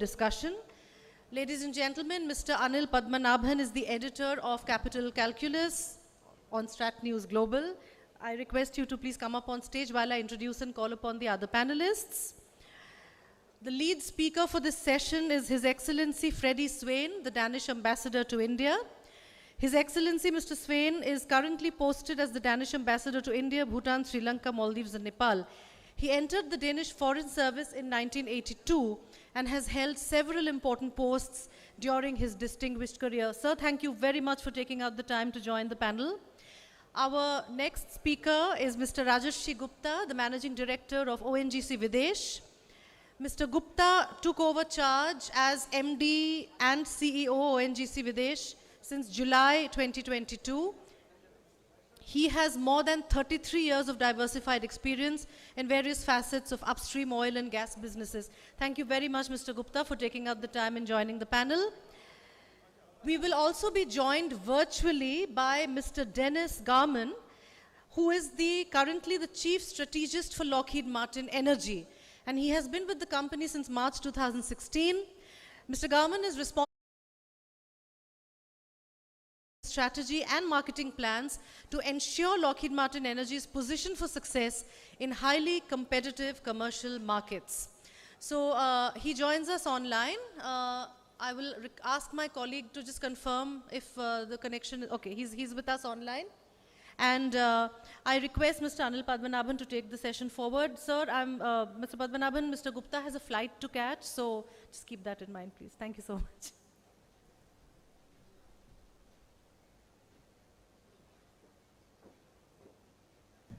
discussion. Ladies and gentlemen, Mr. Anil Padmanabhan is the editor of Capital Calculus on StratNewsGlobal. I request you to please come up on stage while I introduce and call upon the other panelists. The lead speaker for this session is His Excellency Freddy Svane, the Danish ambassador to India. His Excellency Mr. Svane is currently posted as the Danish ambassador to India, Bhutan, Sri Lanka, Maldives and Nepal. He entered the Danish Foreign Service in 1982 and has held several important posts during his distinguished career. Sir, thank you very much for taking out the time to join the panel. Our next speaker is Mr. Rajarshi Gupta, the Managing Director of ONGC Videsh. Mr. Gupta took over charge as MD and CEO ONGC Videsh since July 2022. He has more than 33 years of diversified experience in various facets of upstream oil and gas businesses. Thank you very much, Mr. Gupta, for taking out the time and joining the panel. We will also be joined virtually by Mr. Denis Garman, who is currently the Chief Strategist for Lockheed Martin Energy. And he has been with the company since March 2016. Mr. Garman is responsible for strategy and marketing plans to ensure Lockheed Martin Energy's position for success in highly competitive commercial markets. So he joins us online. I will ask my colleague to just confirm if the connection is okay. He's with us online. And I request Mr. Anil Padmanabhan to take the session forward. Sir, Mr. Padmanabhan, Mr. Gupta has a flight to catch, so just keep that in mind, please. Thank you so much.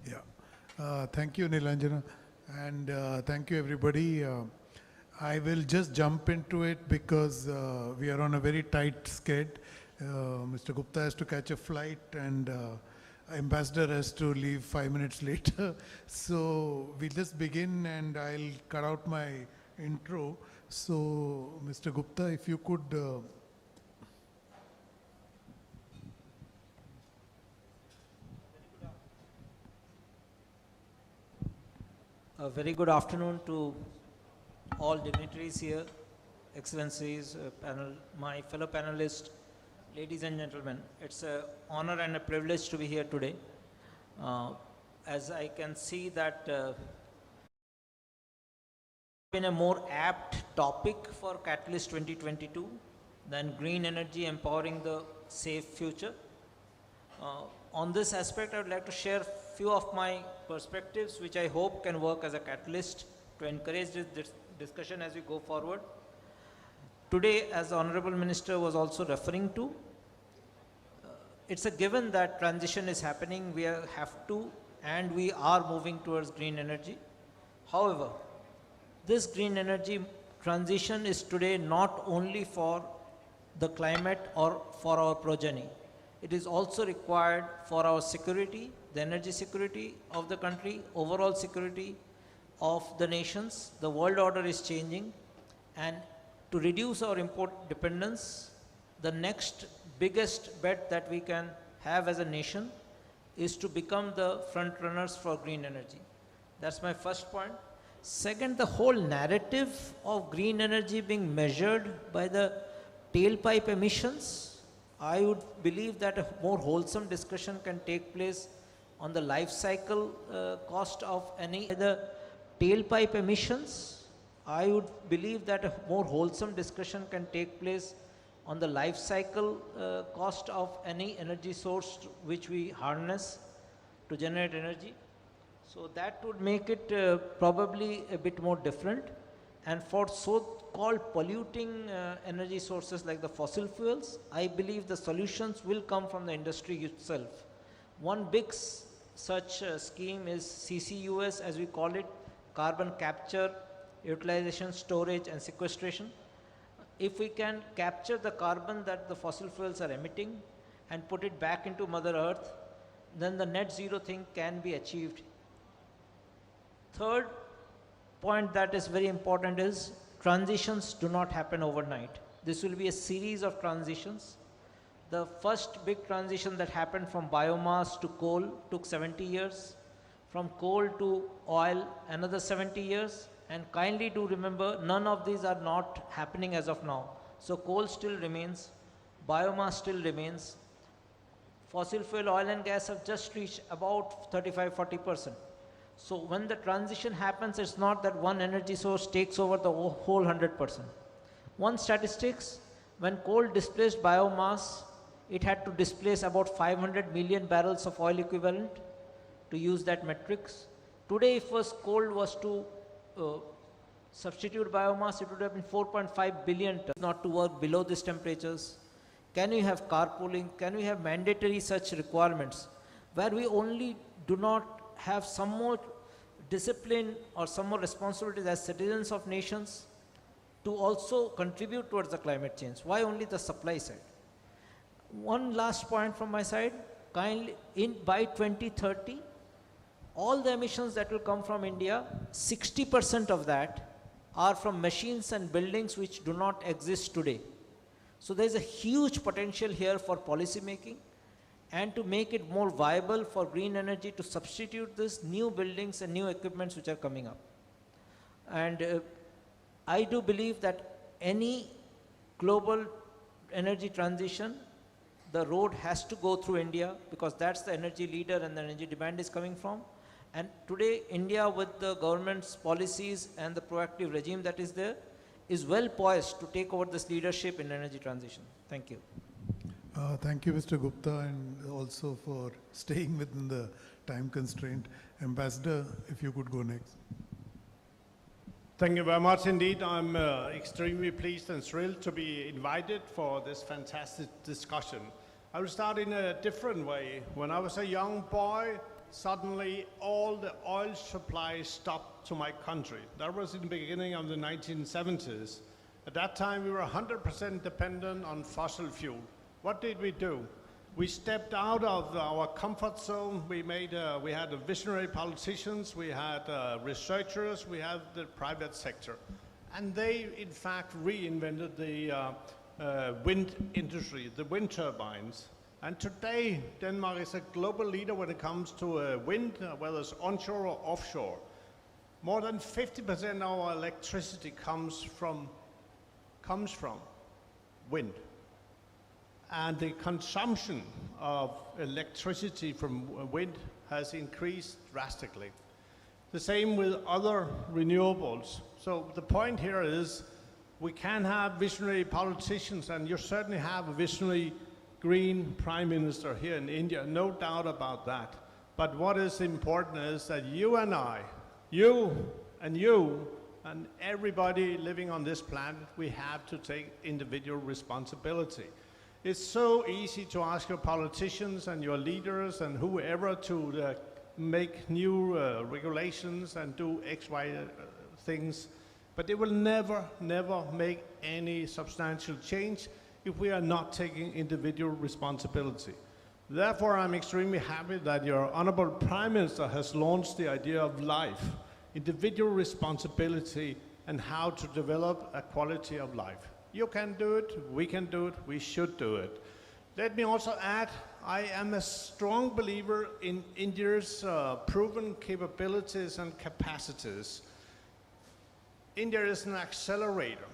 Yeah. Thank you, Nilanjana. And thank you, everybody. I will just jump into it because we are on a very tight schedule. Mr. Gupta has to catch a flight and Ambassador has to leave 5 minutes later. So we'll just begin and I'll cut out my intro. So Mr. Gupta, if you could... A very good afternoon to all dignitaries here, excellencies, panel, my fellow panelists, ladies and gentlemen. It's an honor and a privilege to be here today. As I can see that been a more apt topic for Catalyst 2022 than green energy empowering the safe future. On this aspect, I would like to share a few of my perspectives, which I hope can work as a catalyst to encourage this discussion as we go forward. Today, as the Honorable Minister was also referring to, it's a given that transition is happening. We have to, and we are moving towards green energy. However, this green energy transition is today not only for the climate or for our progeny. It is also required for our security, the energy security of the country, overall security of the nations. The world order is changing, and to reduce our import dependence, the next biggest bet that we can have as a nation is to become the front runners for green energy. That's my first point. Second, the whole narrative of green energy being measured by the tailpipe emissions, I would believe that a more wholesome discussion can take place on the life cycle cost of any the tailpipe emissions. I would believe that a more wholesome discussion can take place on the life cycle cost of any energy source which we harness to generate energy. So that would make it probably a bit more different. And for so-called polluting energy sources like the fossil fuels, I believe the solutions will come from the industry itself. One big such scheme is CCUS, as we call it, carbon capture, utilization, storage and sequestration. If we can capture the carbon that the fossil fuels are emitting and put it back into Mother Earth, then the net zero thing can be achieved. Third point that is very important is transitions do not happen overnight. This will be a series of transitions. The first big transition that happened from biomass to coal took 70 years. From coal to oil, another 70 years. And kindly do remember, none of these are not happening as of now. So coal still remains, biomass still remains, fossil fuel, oil and gas have just reached about 35–40%. So when the transition happens, it's not that one energy source takes over the whole 100%. One statistics, when coal displaced biomass, it had to displace about 500 million barrels of oil equivalent, to use that metrics. Today, if coal was to substitute biomass, it would have been 4.5 billion tons, not to work below these temperatures. Can we have carpooling? Can we have mandatory such requirements where we only do not have some more discipline or some more responsibilities as citizens of nations to also contribute towards the climate change? Why only the supply side? One last point from my side, by 2030, all the emissions that will come from India, 60% of that are from machines and buildings which do not exist today. So there is a huge potential here for policy making and to make it more viable for green energy to substitute these new buildings and new equipments which are coming up. And I do believe that any global energy transition, the road has to go through India, because that's the energy leader and the energy demand is coming from. And today, India, with the government's policies and the proactive regime that is there, is well poised to take over this leadership in energy transition. Thank you. Thank you, Mr. Gupta, and also for staying within the time constraint. Ambassador, if you could go next. Thank you very much indeed. I'm extremely pleased and thrilled to be invited for this fantastic discussion. I will start in a different way. When I was a young boy, suddenly all the oil supply stopped to my country. That was in the beginning of the 1970s. At that time, we were 100% dependent on fossil fuel. What did we do? We stepped out of our comfort zone. We had visionary politicians, we had researchers, we had the private sector. And they, in fact, reinvented the wind industry, the wind turbines. And today, Denmark is a global leader when it comes to wind, whether it's onshore or offshore. More than 50% of our electricity comes from wind. And the consumption of electricity from wind has increased drastically. The same with other renewables. So the point here is we can have visionary politicians, and you certainly have a visionary green prime minister here in India, no doubt about that. But what is important is that you and I, you and everybody living on this planet, we have to take individual responsibility. It's so easy to ask your politicians and your leaders and whoever to make new regulations and do X, Y things, but they will never make any substantial change if we are not taking individual responsibility. Therefore, I'm extremely happy that your Honorable Prime Minister has launched the idea of life, individual responsibility, and how to develop a quality of life. You can do it, we can do it, we should do it. Let me also add, I am a strong believer in India's proven capabilities and capacities. India is an accelerator.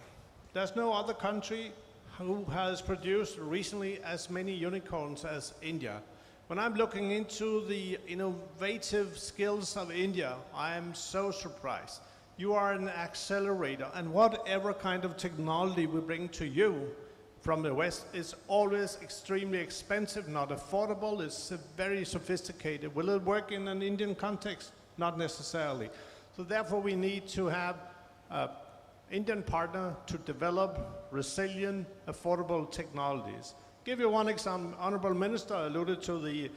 There's no other country who has produced recently as many unicorns as India. When I'm looking into the innovative skills of India, I am so surprised. You are an accelerator, and whatever kind of technology we bring to you from the West is always extremely expensive, not affordable, it's very sophisticated. Will it work in an Indian context? Not necessarily. So therefore we need to have an Indian partner to develop resilient, affordable technologies. Give you one example. Honorable Minister alluded to the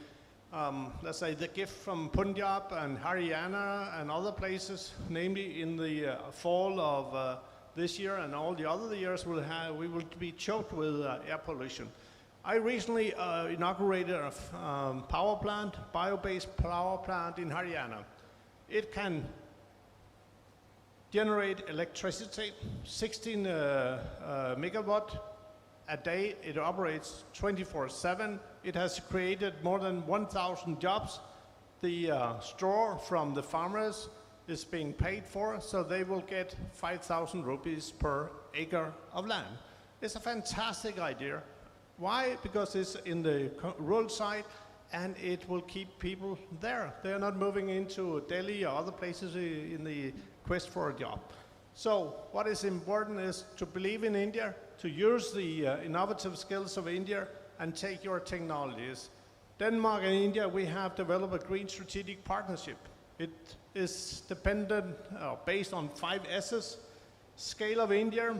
let's say the gift from Punjab and Haryana and other places, namely in the fall of this year and all the other years we will be choked with air pollution. I recently inaugurated a power plant, bio-based power plant in Haryana. It can generate electricity, 16 megawatt a day. It operates 24/7. It has created more than 1,000 jobs. The straw from the farmers is being paid for, so they will get 5,000 rupees per acre of land. It's a fantastic idea. Why? Because it's in the rural side, and it will keep people there. They're not moving into Delhi or other places in the quest for a job. So what is important is to believe in India, to use the innovative skills of India and take your technologies. Denmark and India, we have developed a green strategic partnership. It is dependent, based on 5 S's: scale of India,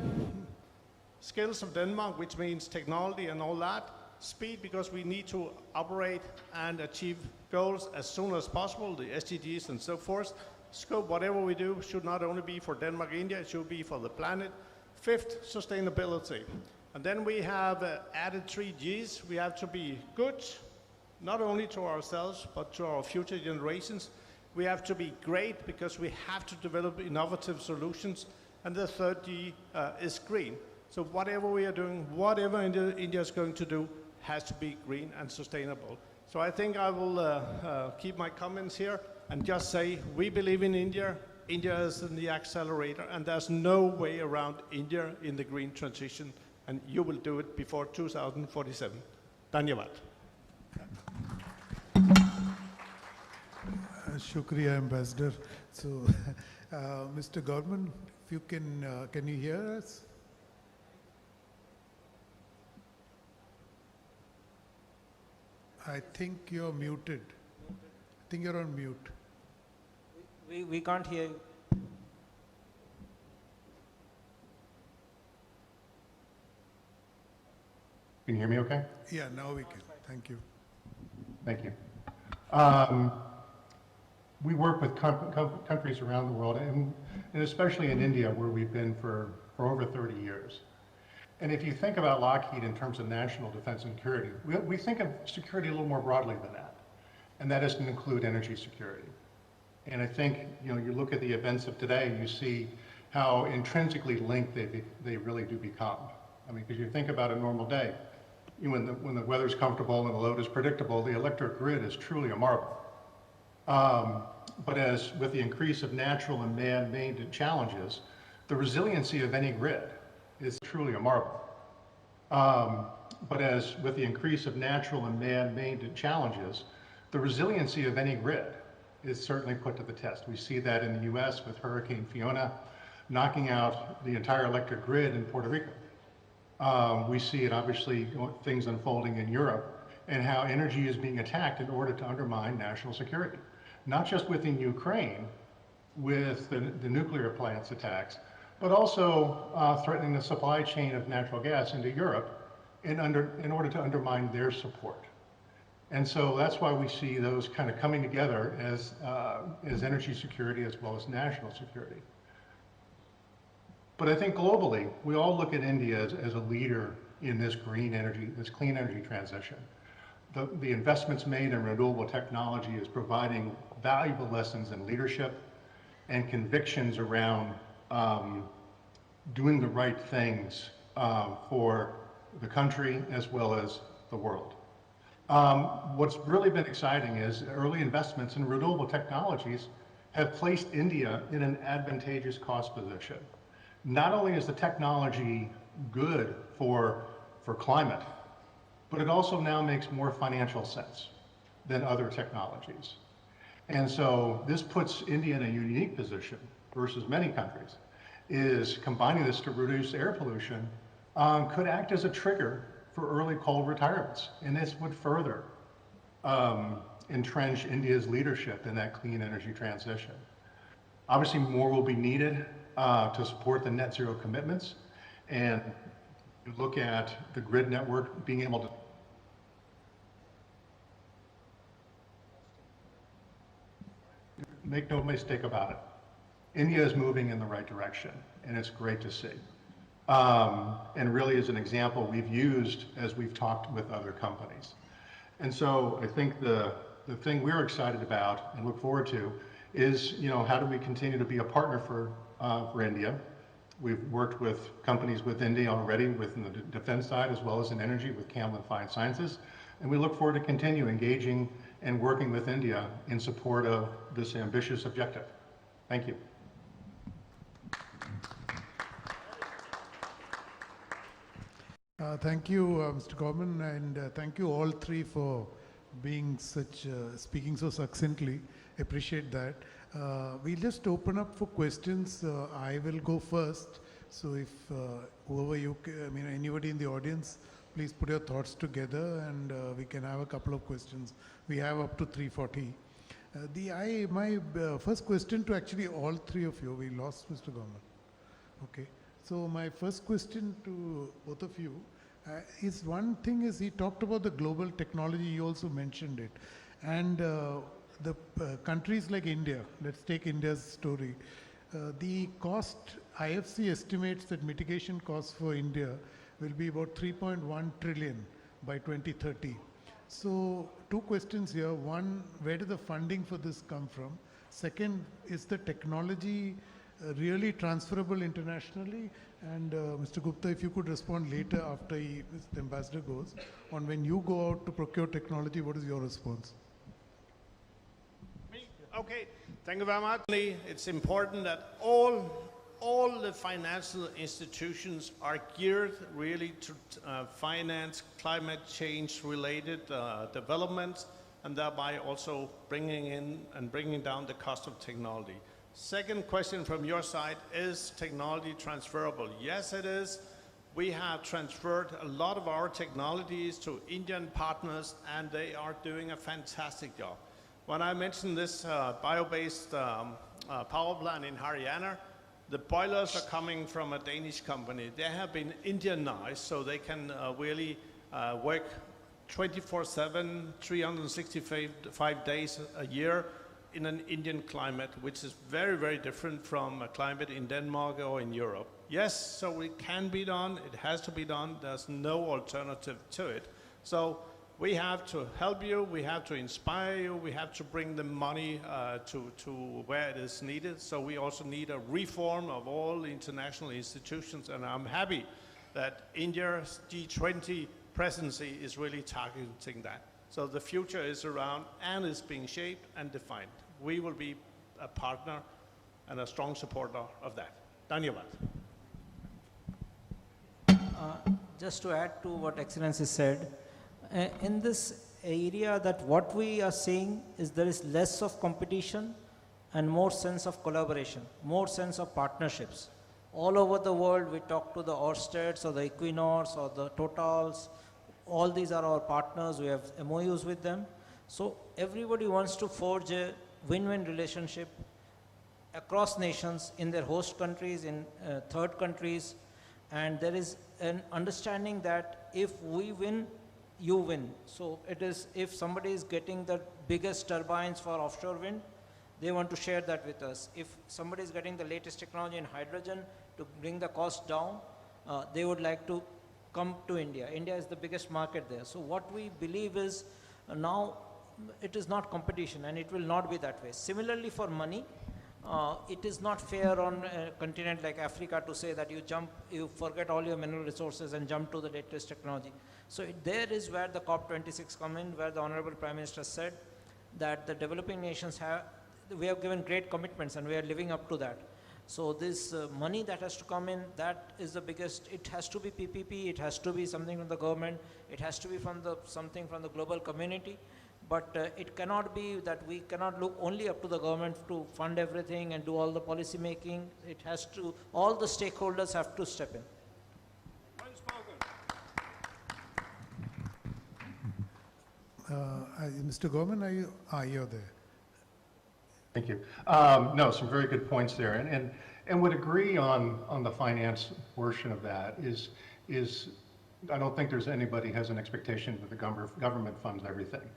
skills of Denmark, which means technology and all that, speed, because we need to operate and achieve goals as soon as possible, the SDGs and so forth. Scope, whatever we do, should not only be for Denmark, India, it should be for the planet. 5th, sustainability. And then we have added 3 Gs. We have to be good, not only to ourselves, but to our future generations. We have to be great, because we have to develop innovative solutions. And the 3rd G is green. So whatever we are doing, whatever India is going to do, has to be green and sustainable. So I think I will keep my comments here and just say, we believe in India. India is in the accelerator, and there's no way around India in the green transition, and you will do it before 2047. Dhanyavad. Shukriya, Ambassador. So, Mr. Garman, if you can you hear us? I think you're muted. I think you're on mute. We can't hear you. Can you hear me okay? Yeah, now we can. Thank you. Thank you. We work with countries around the world, and especially in India, where we've been for over 30 years. And if you think about Lockheed in terms of national defense and security, we think of security a little more broadly than that. And that is to include energy security. And I think, you look at the events of today, you see how intrinsically linked they really do become. I mean, because you think about a normal day, when the weather's comfortable and the load is predictable, the electric grid is truly a marvel. But as with the increase of natural and man-made challenges, the resiliency of any grid is truly a marvel. But as with the increase of natural and man-made challenges, the resiliency of any grid is certainly put to the test. We see that in the US with Hurricane Fiona knocking out the entire electric grid in Puerto Rico. We see it obviously, things unfolding in Europe, and how energy is being attacked in order to undermine national security. Not just within Ukraine with the nuclear plants attacks, but also threatening the supply chain of natural gas into Europe in order to undermine their support. And so that's why we see those kind of coming together as energy security as well as national security. But I think globally, we all look at India as a leader in this green energy, this clean energy transition. The investments made in renewable technology is providing valuable lessons in leadership and convictions around doing the right things for the country as well as the world. What's really been exciting is early investments in renewable technologies have placed India in an advantageous cost position. Not only is the technology good for climate, but it also now makes more financial sense than other technologies. And so this puts India in a unique position versus many countries, is combining this to reduce air pollution could act as a trigger for early coal retirements. And this would further entrench India's leadership in that clean energy transition. Obviously, more will be needed to support the net zero commitments. And you look at the grid network being able to make no mistake about it. India is moving in the right direction, and it's great to see. And really is an example we've used as we've talked with other companies. And so I think the thing we're excited about and look forward to is, how do we continue to be a partner for India? We've worked with companies with India already within the defense side as well as in energy with Camlin Fine Sciences. And we look forward to continue engaging and working with India in support of this ambitious objective. Thank you. Thank you, Mr. Garman, and thank you all three for being speaking so succinctly. Appreciate that. We'll just open up for questions. I will go first. So if anybody in the audience, please put your thoughts together and we can have a couple of questions. We have up to 3:40. My first question to actually all three of you, we lost Mr. Garman. Okay. So my first question to both of you is, one thing is, he talked about the global technology, you also mentioned it. And the countries like India, let's take India's story. The cost, IFC estimates that mitigation costs for India will be about 3.1 trillion by 2030. So two questions here. One, where did the funding for this come from? Second, is the technology really transferable internationally? And Mr. Gupta, if you could respond later after the ambassador goes, on when you go out to procure technology, what is your response? Okay, thank you very much. It's important that all the financial institutions are geared really to finance climate change related developments, and thereby also bringing in and bringing down the cost of technology. Second question from your side, is technology transferable? Yes, it is. We have transferred a lot of our technologies to Indian partners, and they are doing a fantastic job. When I mentioned this bio-based power plant in Haryana, the boilers are coming from a Danish company. They have been Indianized, so they can really work 24/7, 365 days a year in an Indian climate, which is very, very different from a climate in Denmark or in Europe. Yes, so it can be done, it has to be done, there's no alternative to it. So we have to help you, we have to inspire you, we have to bring the money to where it is needed. So we also need a reform of all international institutions, and I'm happy that India's G20 presidency is really targeting that. So the future is around and is being shaped and defined. We will be a partner and a strong supporter of that. Dhanyavad. Just to add to what Excellency said, in this area, that what we are seeing is there is less of competition and more sense of collaboration, more sense of partnerships. All over the world, we talk to the Ørsteds or the Equinors or the Totals. All these are our partners. We have MOUs with them. So everybody wants to forge a win-win relationship across nations, in their host countries, in third countries. And there is an understanding that if we win, you win. So it is, if somebody is getting the biggest turbines for offshore wind, they want to share that with us. If somebody is getting the latest technology in hydrogen to bring the cost down, they would like to come to India. India is the biggest market there. So what we believe is now it is not competition, and it will not be that way. Similarly for money, it is not fair on a continent like Africa to say that you forget all your mineral resources and jump to the latest technology. So there is where the COP26 come in, where the Honorable Prime Minister said that the developing nations we have given great commitments and we are living up to that. So this money that has to come in, that is the biggest. It has to be PPP, it has to be something from the government, it has to be from something from the global community. But it cannot be that we cannot look only up to the government to fund everything and do all the policy making. It has to, all the stakeholders have to step in. Well spoken. Mr. Garman, you're there. Thank you. No, some very good points there, and would agree on the finance portion of that. Is I don't think there's anybody has an expectation that the government funds everything.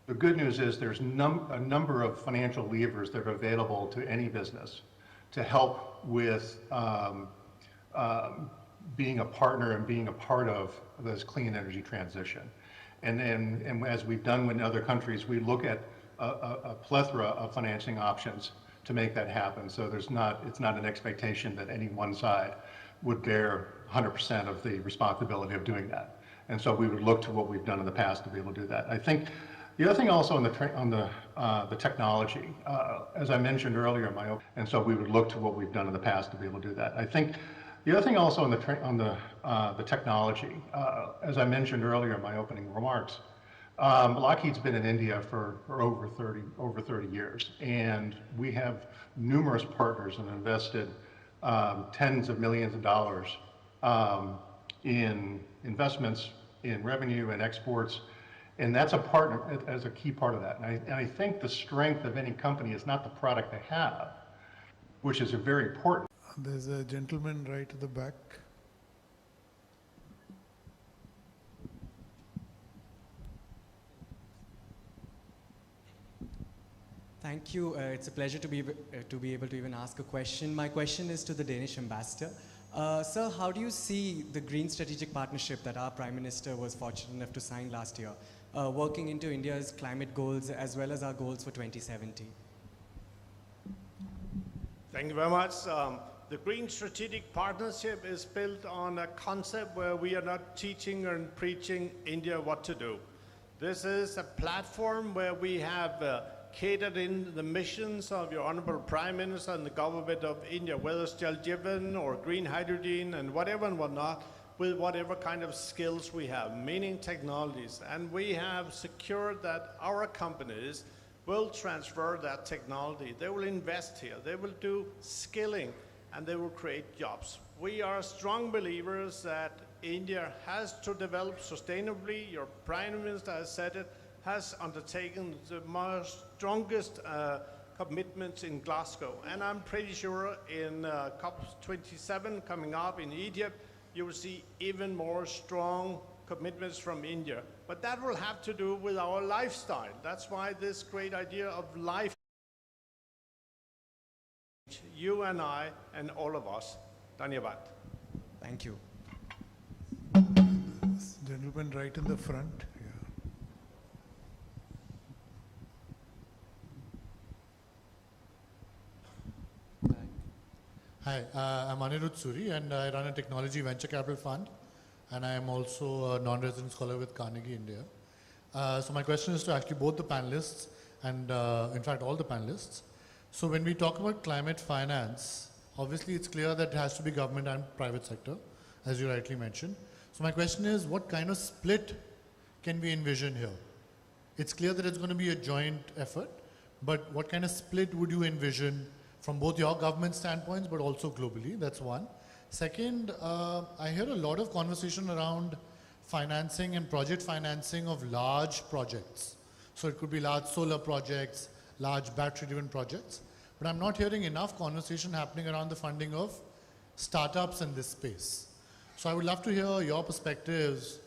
The good news is there's a number of financial levers that are available to any business to help with being a partner and being a part of this clean energy transition. And as we've done in other countries, we look at a plethora of financing options to make that happen. So it's not an expectation that any one side would bear 100% of the responsibility of doing that. And so we would look to what we've done in the past to be able to do that. I think The other thing also on the technology, as I mentioned earlier, and so we would look to what we've done in the past to be able to do that. I think the other thing also on the technology, as I mentioned earlier in my opening remarks, Lockheed's been in India for over 30 years, and we have numerous partners and invested tens of millions of dollars in investments in revenue and exports, and that's as a key part of that. And I think the strength of any company is not the product they have, which is very important. There's a gentleman right at the back. Thank you. It's a pleasure to be able to even ask a question. My question is to the Danish ambassador. Sir, how do you see the Green Strategic Partnership that our Prime Minister was fortunate enough to sign last year, working into India's climate goals as well as our goals for 2070? Thank you very much. The Green Strategic Partnership is built on a concept where we are not teaching and preaching India what to do. This is a platform where we have catered in the missions of your Honorable Prime Minister and the government of India, whether it's Jal Jeevan or green hydrogen and whatever and whatnot, with whatever kind of skills we have, meaning technologies. And we have secured that our companies will transfer that technology. They will invest here, they will do skilling, and they will create jobs. We are strong believers that India has to develop sustainably. Your Prime Minister has said it, has undertaken the most strongest commitments in Glasgow. And I'm pretty sure in COP27 coming up in Egypt, you will see even more strong commitments from India. But that will have to do with our lifestyle. That's why this great idea of life, you and I and all of us. Dhanyavad. Thank you. This gentleman right in the front. Hi, I'm Anil Suri, and I run a technology venture capital fund, and I am also a non-resident scholar with Carnegie India. So my question is to actually both the panelists, and in fact all the panelists. So when we talk about climate finance, obviously it's clear that it has to be government and private sector, as you rightly mentioned. So my question is, what kind of split can we envision here? It's clear that it's going to be a joint effort, but what kind of split would you envision from both your government standpoints, but also globally? That's one. Second, I hear a lot of conversation around financing and project financing of large projects. So it could be large solar projects, large battery-driven projects, but I'm not hearing enough conversation happening around the funding of startups in this space. So I would love to hear your perspectives,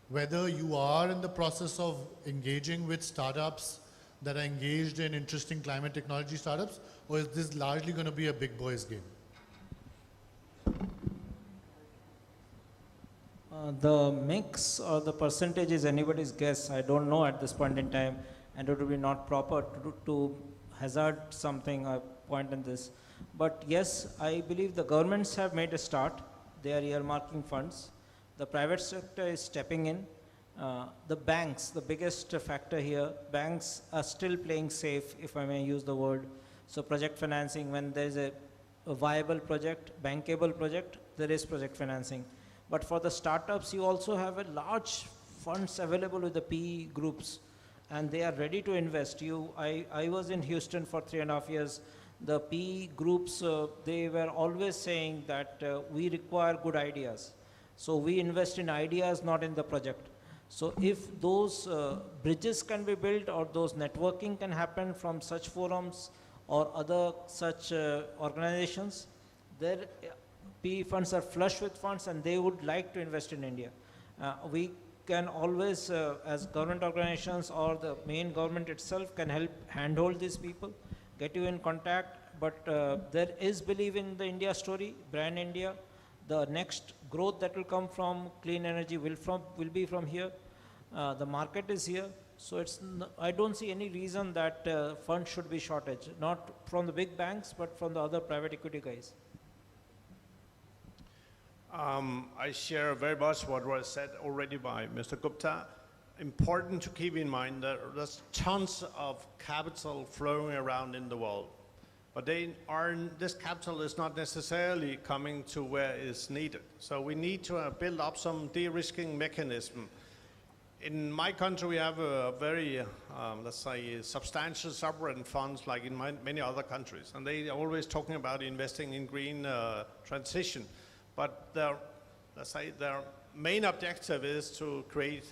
whether you are in the process of engaging with startups that are engaged in interesting climate technology startups, or is this largely going to be a big boys game? The mix or the percentage is anybody's guess. I don't know at this point in time, and it would be not proper to hazard something, a point in this. But yes, I believe the governments have made a start. They are earmarking funds. The private sector is stepping in. The banks, the biggest factor here, banks are still playing safe, if I may use the word. So project financing, when there is a viable project, bankable project, there is project financing. But for the startups, you also have a large funds available with the PE groups, and they are ready to invest. I was in Houston for 3.5 years. The PE groups, they were always saying that we require good ideas. So we invest in ideas, not in the project. So if those bridges can be built, or those networking can happen from such forums or other such organizations, their PE funds are flush with funds and they would like to invest in India. We can always, as government organizations or the main government itself, can help handhold these people, get you in contact. But there is belief in the India story, brand India. The next growth that will come from clean energy will be from here. The market is here. So I don't see any reason that funds should be shortage, not from the big banks, but from the other private equity guys. I share very much what was said already by Mr. Gupta. important to keep in mind that there's tons of capital flowing around in the world. But this capital is not necessarily coming to where it's needed. So we need to build up some de-risking mechanism. In my country, we have a very, let's say, substantial sovereign funds like in many other countries. And they are always talking about investing in green transition. But let's say their main objective is to create,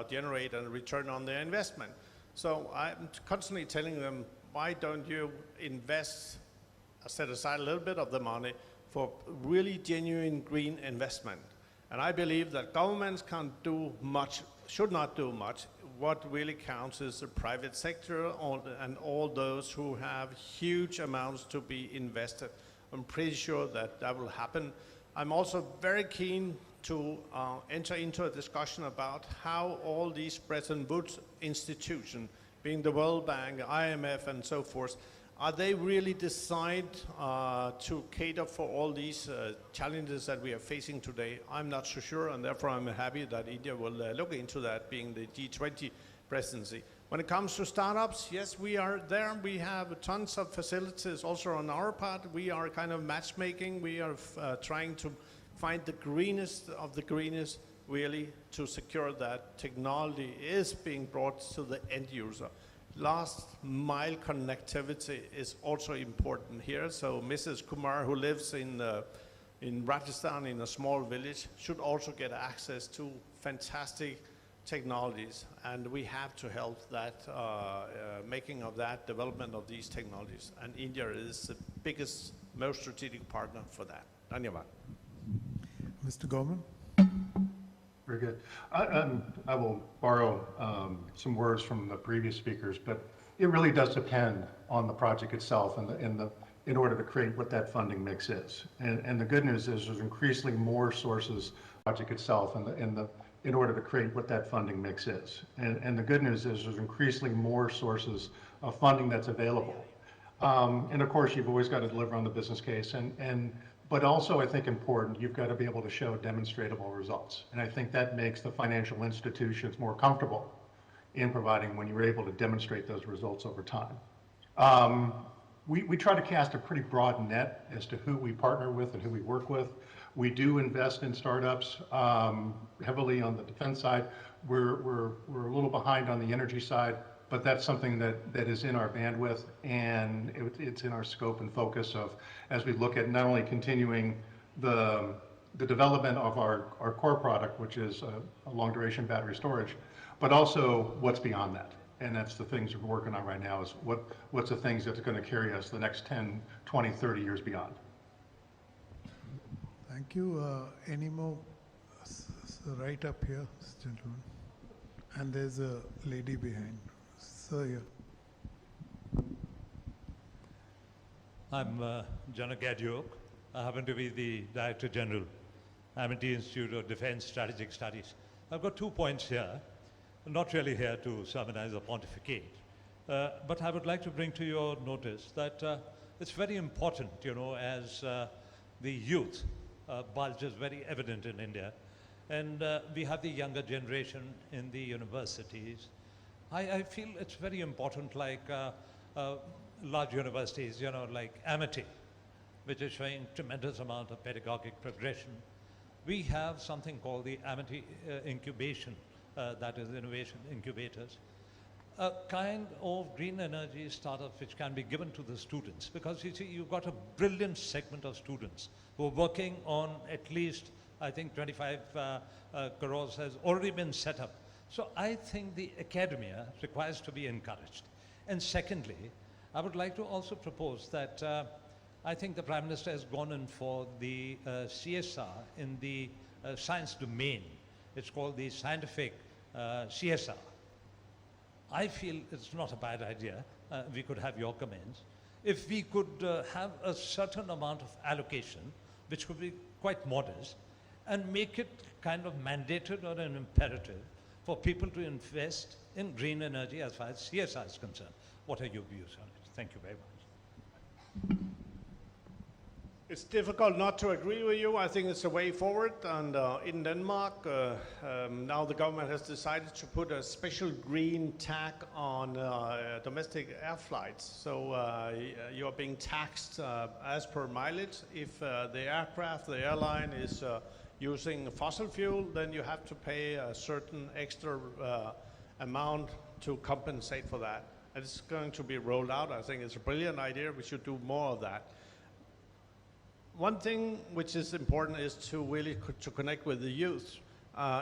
generate a return on their investment. So I'm constantly telling them, why don't you invest, set aside a little bit of the money for really genuine green investment? And I believe that governments can't do much, should not do much. What really counts is the private sector and all those who have huge amounts to be invested. I'm pretty sure that that will happen. I'm also very keen to enter into a discussion about how all these Bretton Woods institutions, being the World Bank, IMF, and so forth, are they really designed to cater for all these challenges that we are facing today? I'm not so sure, and therefore I'm happy that India will look into that, being the G20 presidency. When it comes to startups, yes, we are there. We have tons of facilities also on our part. We are kind of matchmaking. We are trying to find the greenest of the greenest, really, to secure that technology is being brought to the end user. Last mile connectivity is also important here. So Mrs. Kumar, who lives in Rajasthan in a small village, should also get access to fantastic technologies. And we have to help that making of that, development of these technologies. And India is the biggest, most strategic partner for that. Dhanyavad. Mr. Garman? Very good. I will borrow some words from the previous speakers, but it really does depend on the project itself in order to create what that funding mix is. And the good news is there's increasingly more sources project itself in order to create what that funding mix is. And the good news is there's increasingly more sources of funding that's available. And of course, you've always got to deliver on the business case. But also, I think important, you've got to be able to show demonstrable results. And I think that makes the financial institutions more comfortable in providing when you're able to demonstrate those results over time. We try to cast a pretty broad net as to who we partner with and who we work with. We do invest in startups heavily on the defense side. We're a little behind on the energy side, but that's something that is in our bandwidth, and it's in our scope and focus of, as we look at not only continuing the development of our core product, which is a long duration battery storage, but also what's beyond that. And that's the things we're working on right now, is what's the things that's going to carry us the next 10, 20, 30 years beyond. Thank you. Any more? Right up here, this gentleman. And there's a lady behind. Sir, yeah. I'm Janak Gadyok. I happen to be the Director General, Amity Institute of Defense Strategic Studies. I've got 2 points here. I'm not really here to sermonize or pontificate, but I would like to bring to your notice that it's very important, you know, as the youth bulge is very evident in India, and we have the younger generation in the universities. I feel it's very important, like large universities, you know, like Amity, which is showing tremendous amount of pedagogic progression. We have something called the Amity incubation, that is innovation incubators, a kind of green energy startup which can be given to the students, because you see, you've got a brilliant segment of students who are working on at least, I think 25 crores has already been set up. So I think the academia requires to be encouraged. And secondly, I would like to also propose that I think the Prime Minister has gone in for the CSR in the science domain. It's called the scientific CSR. I feel it's not a bad idea. We could have your comments. If we could have a certain amount of allocation, which could be quite modest, and make it kind of mandated or an imperative for people to invest in green energy as far as CSR is concerned. What are your views on it? Thank you very much. It's difficult not to agree with you. I think it's a way forward. And in Denmark, now the government has decided to put a special green tag on domestic air flights. So you are being taxed as per mileage. If the aircraft, the airline is using fossil fuel, then you have to pay a certain extra amount to compensate for that. And it's going to be rolled out. I think it's a brilliant idea. We should do more of that. One thing which is important is to really to connect with the youth.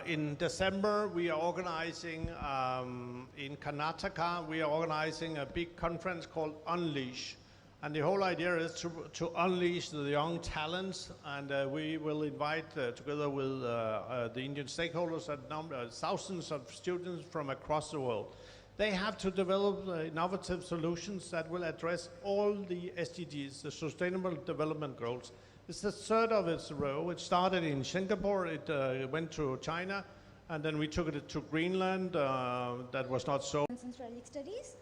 In December, we are organizing, in Karnataka, we are organizing a big conference called Unleash. And the whole idea is to unleash the young talents, and we will invite, together with the Indian stakeholders, thousands of students from across the world. They have to develop innovative solutions that will address all the SDGs, the Sustainable Development Goals. It's the third of its row. It started in Singapore, it went to China, and then we took it to Greenland. That was not so. Strategic studies.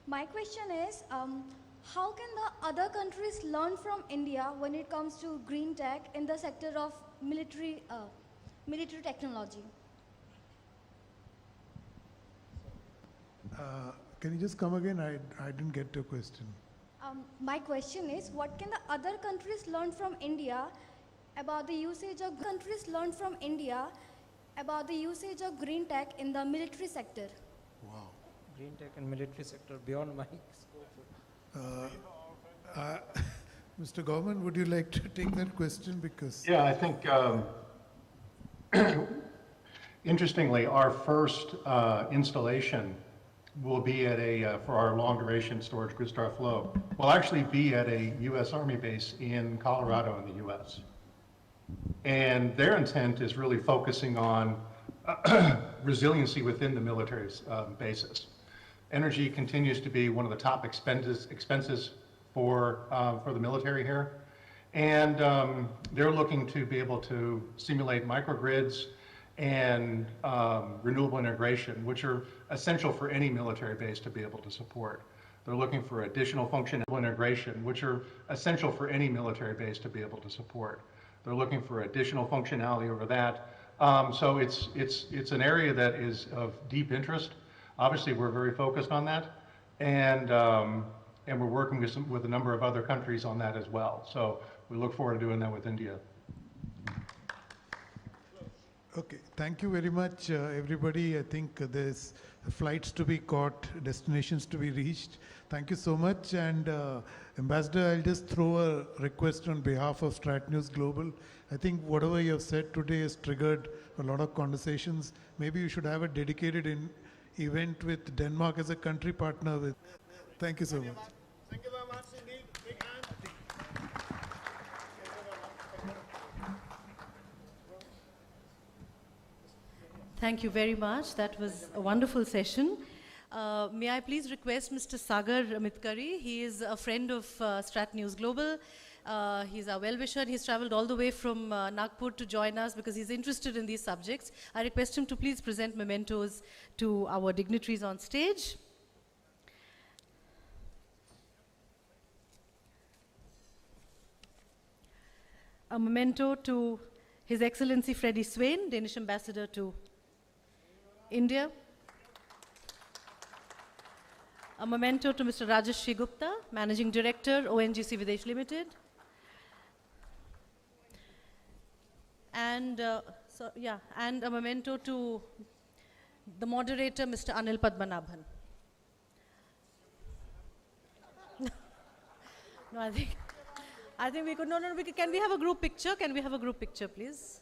My question is, how can the other countries learn from India when it comes to green tech in the sector of military technology? Can you just come again? I didn't get your question. My question is, what can the other countries learn from India about the usage of green tech in the military sector? Wow. Green tech and military sector beyond my scope. Mr. Garman, would you like to take that question? Because Yeah, I think, interestingly, our first installation will be at for our long-duration storage grid star flow, will actually be at a U.S. Army base in Colorado in the U.S. And their intent is really focusing on resiliency within the military bases. Energy continues to be one of the top expenses for the military here. And they're looking to be able to simulate microgrids and renewable integration, which are essential for any military base to be able to support. They're looking for additional functional integration, which are essential for any military base to be able to support. They're looking for additional functionality over that. So it's an area that is of deep interest. Obviously, we're very focused on that, and we're working with a number of other countries on that as well. So we look forward to doing that with India. okay, thank you very much, everybody. I think there's flights to be caught, destinations to be reached. Thank you so much. And Ambassador, I'll just throw a request on behalf of StratNewsGlobal. I think whatever you have said today has triggered a lot of conversations. Maybe you should have a dedicated event with Denmark as a country partner with. Thank you so much. Thank you very much indeed. Big hand. Thank you very much. That was a wonderful session. May I please request Mr. Sagar Mitkari. He is a friend of StratNewsGlobal. He's our well-wisher. He's traveled all the way from Nagpur to join us because he's interested in these subjects. I request him to please present mementos to our dignitaries on stage. A memento to His Excellency Freddy Svane, Danish Ambassador to India. A memento to Mr. Rajarshi Gupta, Managing Director, ONGC Videsh Limited. And, and a memento to the moderator, Mr. Anil Padmanabhan. No, I think we could, can we have a group picture? Can we have a group picture, please?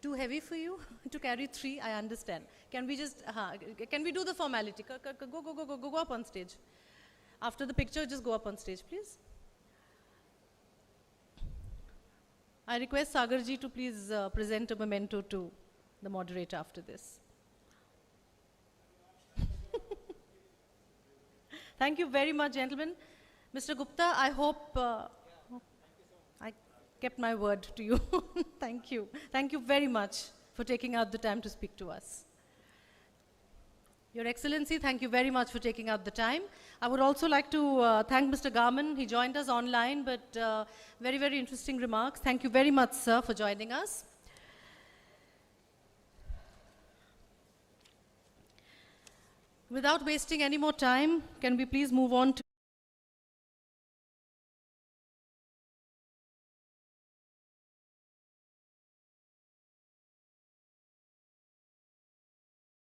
Too heavy for you to carry 3? I understand. Can we just, can we do the formality? Go up on stage. After the picture, just go up on stage, please. I request Sagarji to please present a memento to the moderator after this. Thank you very much, gentlemen. Mr. Gupta, I hope I kept my word to you. Thank you. Thank you very much for taking out the time to speak to us. Your Excellency, thank you very much for taking out the time. I would also like to thank Mr. Garman. He joined us online, but very, very interesting remarks. Thank you very much, sir, for joining us. Without wasting any more time, can we please move on to